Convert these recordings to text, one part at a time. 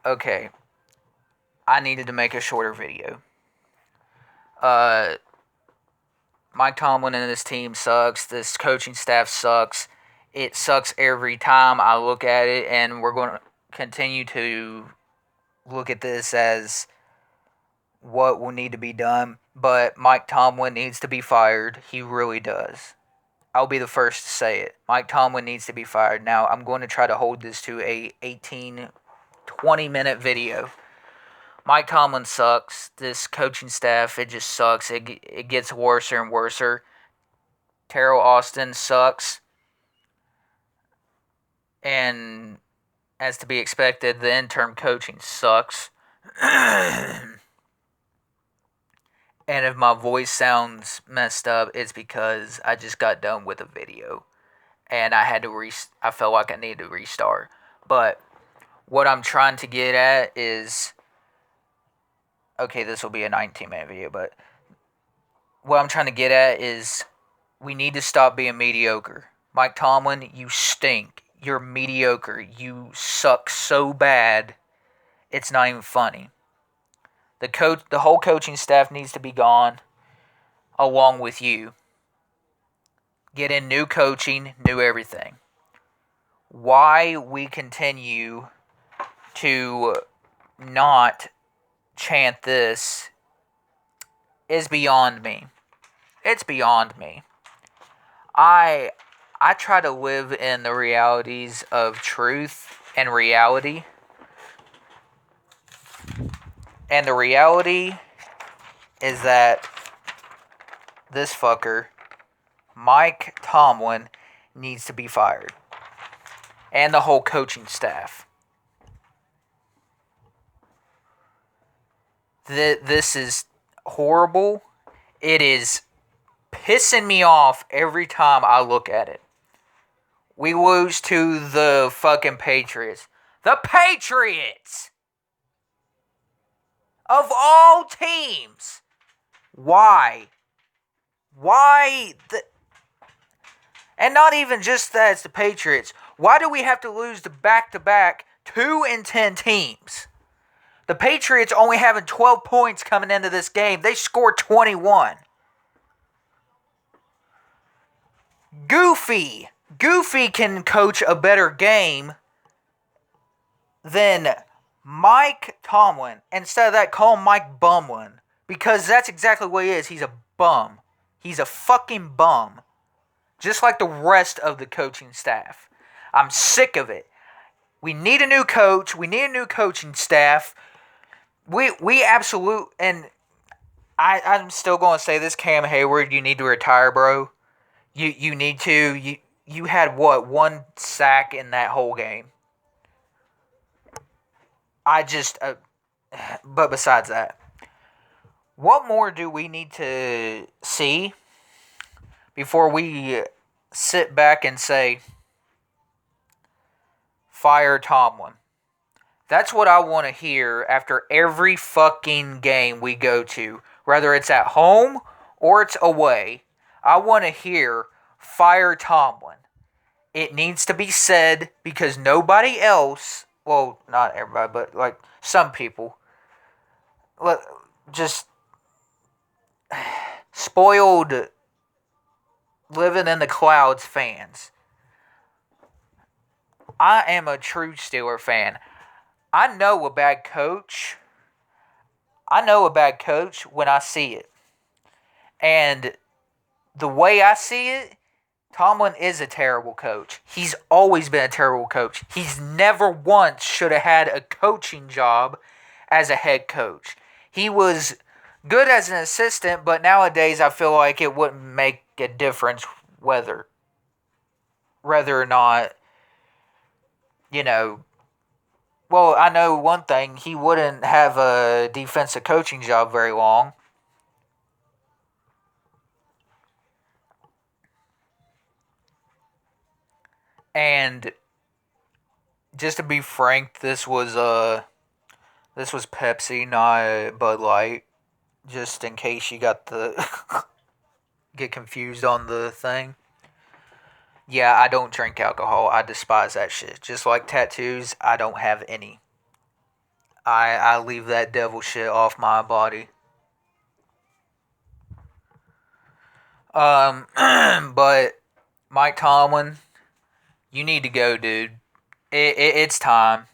okay, I needed to make a shorter video. Uh, Mike Tomlin and his team sucks. This coaching staff sucks. It sucks every time I look at it, and we're going to continue to look at this as what will need to be done. But Mike Tomlin needs to be fired. He really does. I'll be the first to say it. Mike Tomlin needs to be fired. Now, I'm going to try to hold this to a 20-minute video. Mike Tomlin sucks. This coaching staff, it just sucks. It gets worse and worse. Terrell Austin sucks. And as to be expected, the interim coaching sucks. And if my voice sounds messed up, it's because I just got done with a video. And I had to I felt like I needed to restart. But what I'm trying to get at is, okay, this will be a 19-minute video, but what I'm trying to get at is we need to stop being mediocre. Mike Tomlin, you stink. You're mediocre. You suck so bad, it's not even funny. The whole coaching staff needs to be gone, along with you. Get in new coaching, new everything. Why we continue to not chant this is beyond me. It's beyond me. I try to live in the realities of truth and reality. And the reality is that this fucker, Mike Tomlin, needs to be fired. And the whole coaching staff. This is horrible. It is pissing me off every time I look at it. We lose to the fucking Patriots. The Patriots! Of all teams! Why? And not even just that it's the Patriots. Why do we have to lose to back-to-back 2-10 teams? The Patriots only having 12 points coming into this game. They scored 21. Goofy can coach a better game than Mike Tomlin. Instead of that, call him Mike Bumlin. Because that's exactly what he is. He's a bum. He's a fucking bum. Just like the rest of the coaching staff. I'm sick of it. We need a new coach. We need a new coaching staff. We absolute, and I'm still going to say this, Cam Hayward, you need to retire, bro. You need to. You had, what, 1 sack in that whole game. But besides that, what more do we need to see before we sit back and say, fire Tomlin? That's what I want to hear after every fucking game we go to. Whether it's at home or it's away. I want to hear, fire Tomlin. It needs to be said because nobody else, well, not everybody, but like some people, just spoiled living in the clouds fans. I am a true Steeler fan. I know a bad coach when I see it. And the way I see it, Tomlin is a terrible coach. He's always been a terrible coach. He's never once should have had a coaching job as a head coach. He was good as an assistant, but nowadays I feel like it wouldn't make a difference whether or not, well, I know one thing, he wouldn't have a defensive coaching job very long. And just to be frank, this was Pepsi, not Bud Light. Just in case you got get confused on the thing. Yeah, I don't drink alcohol. I despise that shit. Just like tattoos, I don't have any. I leave that devil shit off my body. But Mike Tomlin, you need to go, dude. It's time.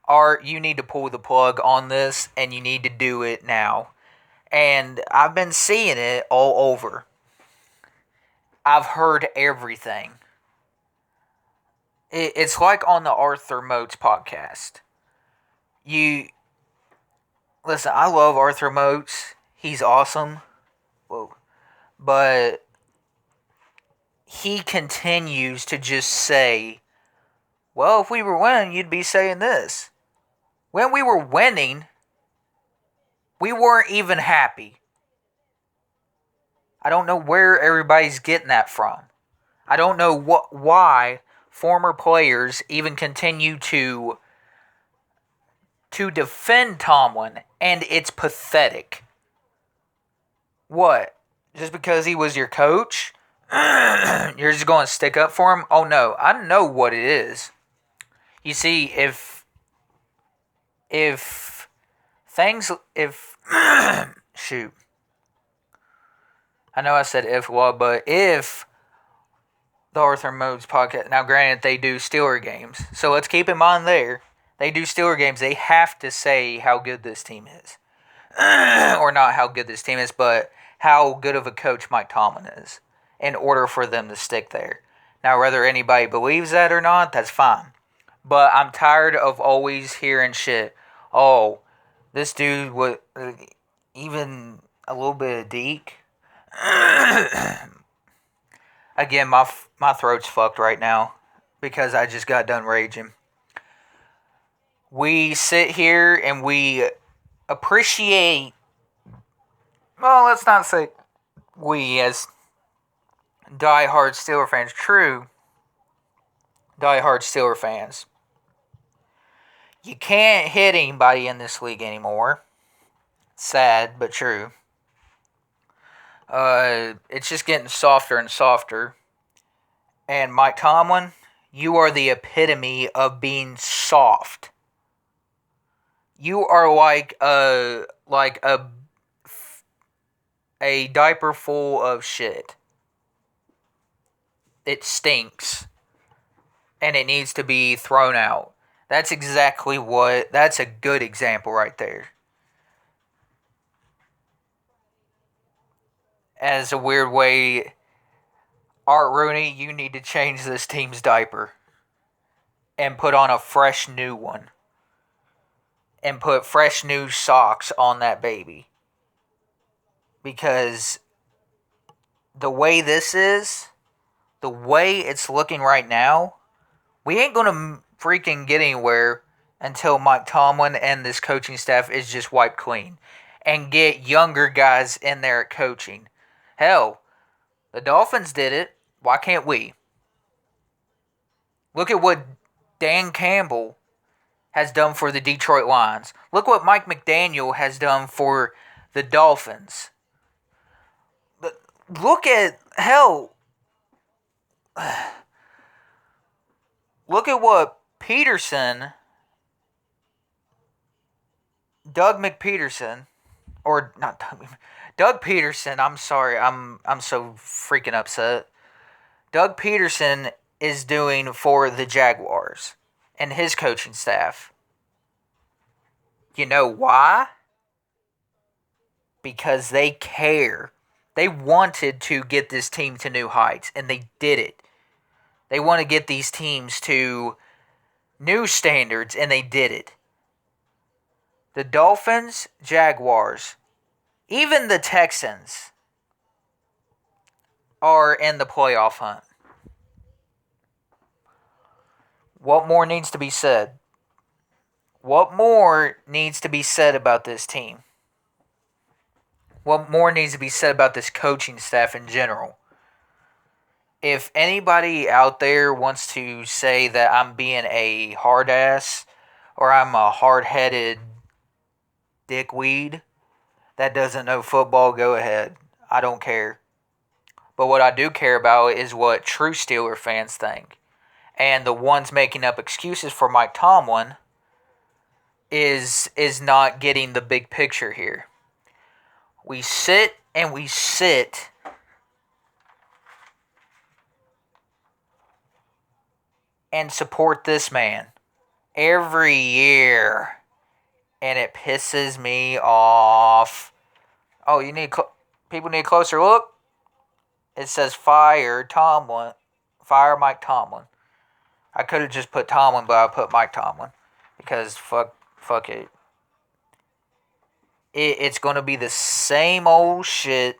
Art, you need to pull the plug on this, and you need to do it now. And I've been seeing it all over. I've heard everything. It's like on the Arthur Motes podcast. You listen. I love Arthur Motes. He's awesome. Whoa. But he continues to just say, "Well, if we were winning, you'd be saying this." When we were winning, we weren't even happy. I don't know where everybody's getting that from. I don't know why former players even continue to defend Tomlin, and it's pathetic. What? Just because he was your coach, you're just going to stick up for him? Oh no, I know what it is. You see, if things if shoot, I know I said if what, but if the Arthur Modes podcast. Now, granted, they do Steeler games, so let's keep in mind there. They do Steeler games. They have to say how good this team is. Or not how good this team is, but how good of a coach Mike Tomlin is in order for them to stick there. Now, whether anybody believes that or not, that's fine. But I'm tired of always hearing shit. Oh, this dude was even a little bit of Deke. Again, my throat's fucked right now because I just got done raging. We sit here and we appreciate. Well, let's not say we as diehard Steeler fans. True, diehard Steeler fans. You can't hit anybody in this league anymore. Sad, but true. It's just getting softer and softer. And Mike Tomlin, you are the epitome of being soft. You are like a diaper full of shit. It stinks. And it needs to be thrown out. That's exactly what... That's a good example right there. As a weird way, Art Rooney, you need to change this team's diaper. And put on a fresh new one. And put fresh new socks on that baby. Because the way this is, the way it's looking right now, we ain't going to freaking get anywhere until Mike Tomlin and this coaching staff is just wiped clean. And get younger guys in there at coaching. Hell, the Dolphins did it. Why can't we? Look at what Dan Campbell has done for the Detroit Lions. Look what Mike McDaniel has done for the Dolphins. Look at, hell, look at what Doug McPeterson, or not Doug Peterson, I'm sorry, I'm so freaking upset. Doug Peterson is doing for the Jaguars and his coaching staff. You know why? Because they care. They wanted to get this team to new heights, and they did it. They want to get these teams to new standards, and they did it. The Dolphins, Jaguars, even the Texans are in the playoff hunt. What more needs to be said? What more needs to be said about this team? What more needs to be said about this coaching staff in general? If anybody out there wants to say that I'm being a hard ass or I'm a hard-headed dickweed that doesn't know football, go ahead. I don't care. But what I do care about is what true Steeler fans think. And the ones making up excuses for Mike Tomlin, is not getting the big picture here. We sit and we sit and support this man every year, and it pisses me off. Oh, people need a closer look. It says fire Tomlin, fire Mike Tomlin. I could have just put Tomlin, but I put Mike Tomlin because fuck it. It's gonna be the same old shit,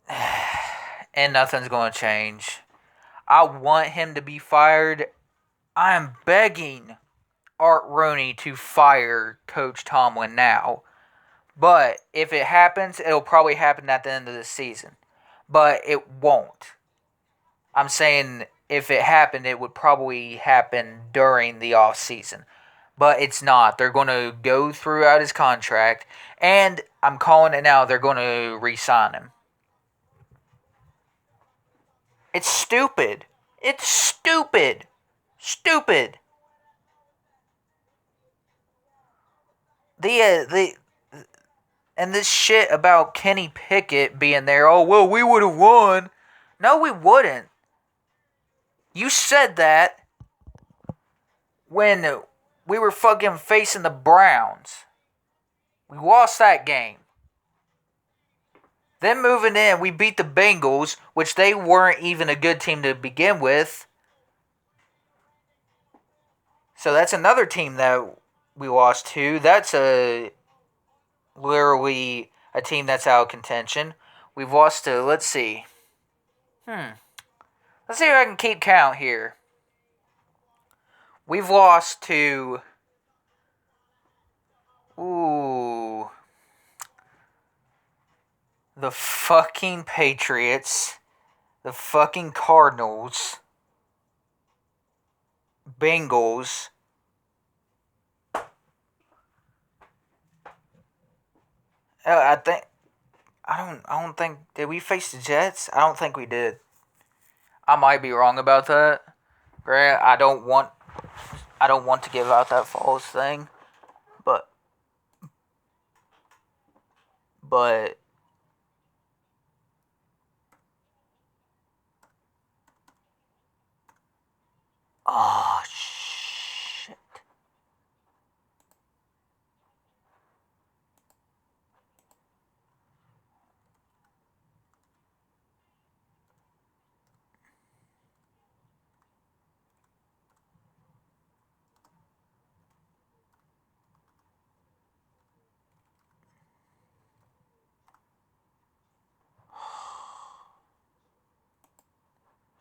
and nothing's gonna change. I want him to be fired. I am begging Art Rooney to fire Coach Tomlin now. But if it happens, it'll probably happen at the end of the season. But it won't. I'm saying if it happened, it would probably happen during the off season. But it's not. They're going to go throughout his contract, and I'm calling it now, they're going to re-sign him. It's stupid. It's stupid. Stupid. The and this shit about Kenny Pickett being there. Oh well, we would have won. No, we wouldn't. You said that when we were fucking facing the Browns. We lost that game. Then moving in, we beat the Bengals, which they weren't even a good team to begin with. So that's another team that we lost to. That's literally a team that's out of contention. We've lost to, let's see. Let's see if I can keep count here. We've lost to... Ooh... The fucking Patriots, the fucking Cardinals, Bengals, I don't think, did we face the Jets? I don't think we did. I might be wrong about that. Grant, I don't want to give out that false thing, but oh shit.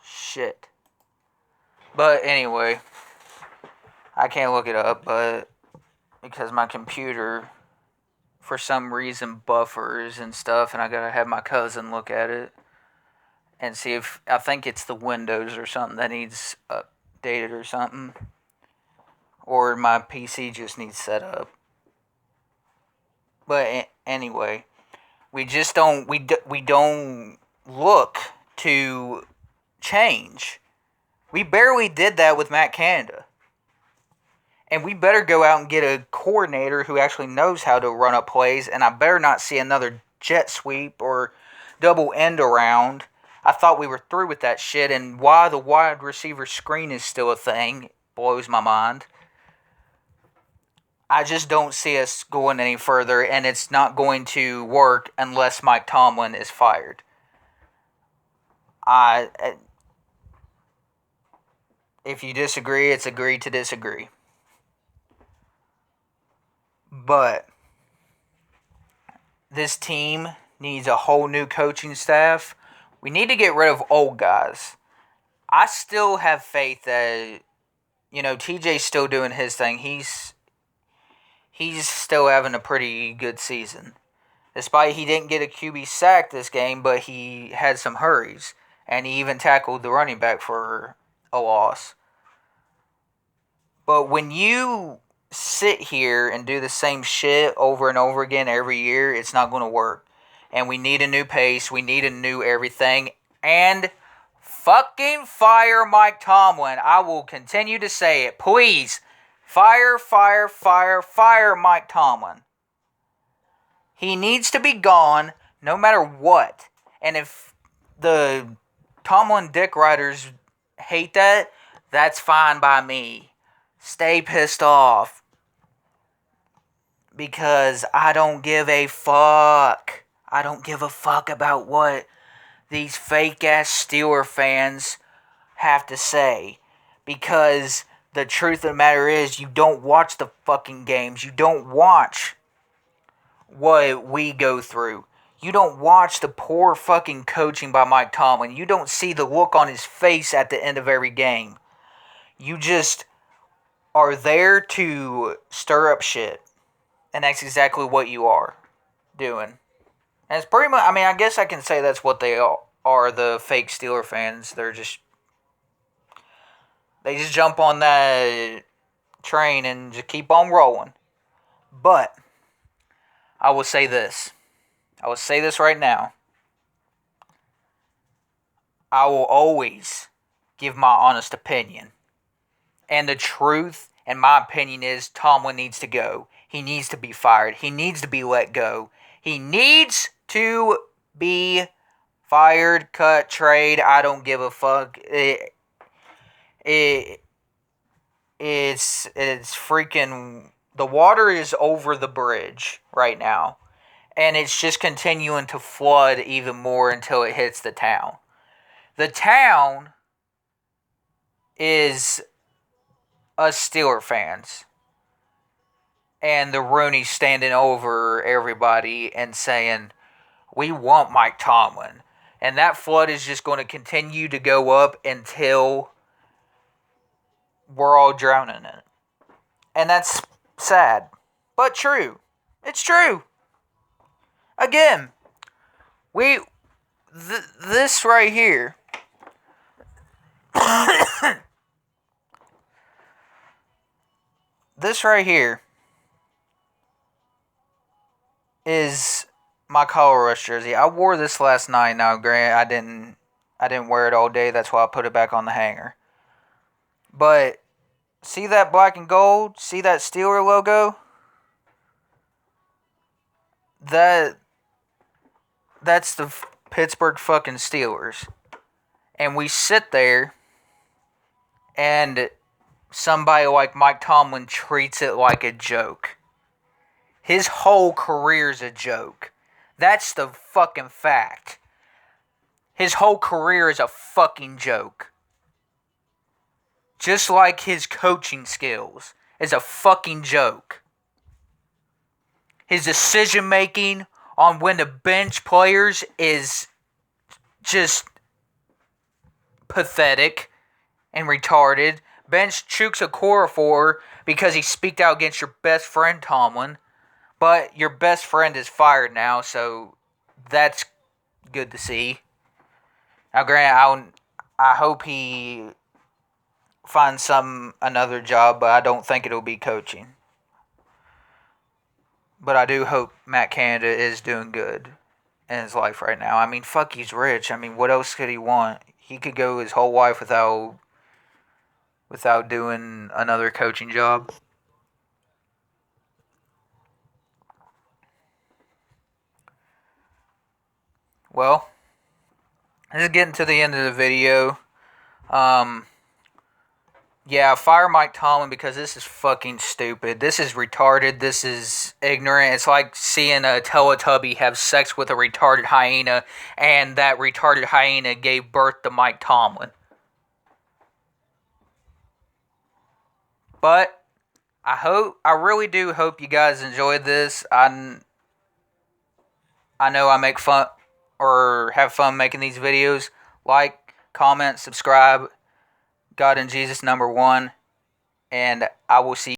Shit. But anyway, I can't look it up, but because my computer, for some reason, buffers and stuff, and I gotta have my cousin look at it and see if, I think it's the Windows or something that needs updated or something, or my PC just needs set up. But anyway, we just don't we don't look to change. We barely did that with Matt Canada. And we better go out and get a coordinator who actually knows how to run up plays, and I better not see another jet sweep or double end around. I thought we were through with that shit, and why the wide receiver screen is still a thing blows my mind. I just don't see us going any further, and it's not going to work unless Mike Tomlin is fired. If you disagree, it's agree to disagree. But this team needs a whole new coaching staff. We need to get rid of old guys. I still have faith that, TJ's still doing his thing. He's still having a pretty good season. Despite he didn't get a QB sack this game, but he had some hurries. And he even tackled the running back for a loss. But when you sit here and do the same shit over and over again every year, it's not going to work. And we need a new pace. We need a new everything. And fucking fire Mike Tomlin. I will continue to say it. Please, Fire, fire, fire, fire Mike Tomlin. He needs to be gone no matter what. And if the Tomlin dick riders hate that, that's fine by me. Stay pissed off. Because I don't give a fuck. I don't give a fuck about what these fake ass Steeler fans have to say. Because the truth of the matter is, you don't watch the fucking games. You don't watch what we go through. You don't watch the poor fucking coaching by Mike Tomlin. You don't see the look on his face at the end of every game. You just are there to stir up shit. And that's exactly what you are doing. And it's pretty much, I mean, I guess I can say that's what they are, the fake Steeler fans. They just jump on that train and just keep on rolling. But I will say this. I will say this right now. I will always give my honest opinion. And the truth, in my opinion, is Tomlin needs to go. He needs to be fired. He needs to be let go. He needs to be fired, cut, trade. I don't give a fuck. It's freaking... The water is over the bridge right now. And it's just continuing to flood even more until it hits the town. The town is us Steeler fans. And the Rooney standing over everybody and saying, we want Mike Tomlin. And that flood is just going to continue to go up until we're all drowning in it. And that's sad. But true. It's true. Again, this right here. This right here is my Color Rush jersey. I wore this last night. Now, granted, I didn't wear it all day. That's why I put it back on the hanger. But see that black and gold? See that Steeler logo? That's the Pittsburgh fucking Steelers. And we sit there and somebody like Mike Tomlin treats it like a joke. His whole career's a joke. That's the fucking fact. His whole career is a fucking joke. Just like his coaching skills is a fucking joke. His decision making on when to bench players is just pathetic and retarded. Bench Chuks Okorafor because he speaked out against your best friend Tomlin. But your best friend is fired now, so that's good to see. Now, granted, I hope he finds another job, but I don't think it'll be coaching. But I do hope Matt Canada is doing good in his life right now. I mean, fuck, he's rich. I mean, what else could he want? He could go his whole life without doing another coaching job. Well, this is getting to the end of the video. Yeah, fire Mike Tomlin because this is fucking stupid. This is retarded. This is ignorant. It's like seeing a Teletubby have sex with a retarded hyena, and that retarded hyena gave birth to Mike Tomlin. But I really do hope you guys enjoyed this. I know I make fun or have fun making these videos. Like, comment, subscribe. God and Jesus #1. And I will see